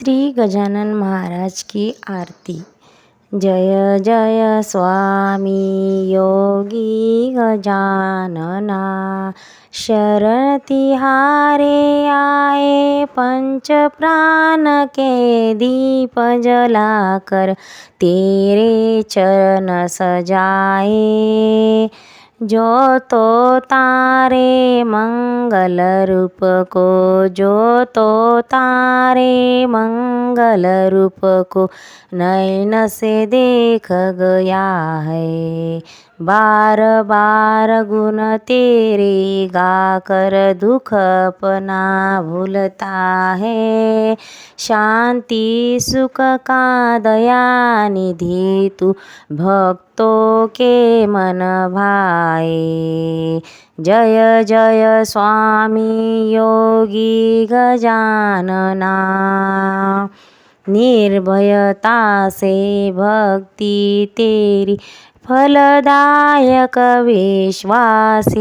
श्री गजानन महाराज की आरती। जय जय स्वामी योगी गजानना, शरण तिहारे आए पंच प्राण के दीप जलाकर, तेरे चरण सजाए। जो तो तारे मंगल रूप को, जो तो तारे मंगल रूप को नैन से देख गया है। बार बार गुण तेरे गाकर दुख अपना भूलता है। शांति सुख का दया निधि तू भक्तों के मन भाए। जय जय स्वामी योगी गजानना, निर्भयता से भक्ति तेरी फलदायक विश्वासी।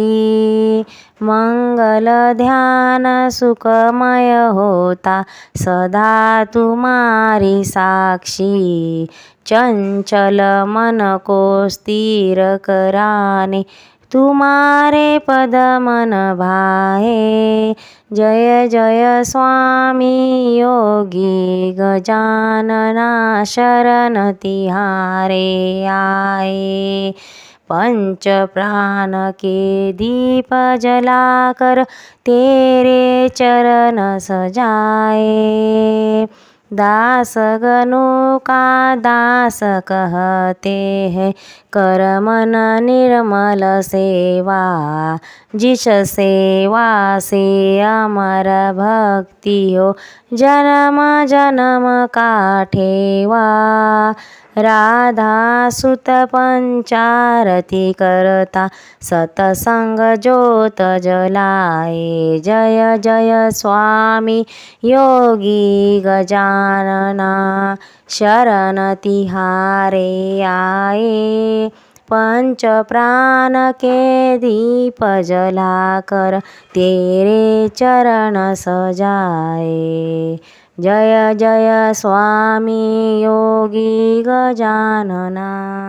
मंगल ध्यान सुखमय होता सदा तुम्हारी साक्षी। चंचल मन को स्थिर कराने तुम्हारे पद मन भाए। जय जय स्वामी योगी गजानना, शरण तिहारे आए। पंच प्राण के दीप जलाकर तेरे चरण सजाए। दास गणों का दास कहते हैं, कर मन निर्मल सेवा। जिस सेवा से अमर भक्ति हो, जन्म जन्म का ठेवा। राधा सुत पंचारति करता, सतसंग जोत जलाए। जय जय स्वामी योगी गजानना, शरण तिहारे आए। पंच प्राण के दीप जलाकर तेरे चरण सजाए। जय जय स्वामी योगी गजानना।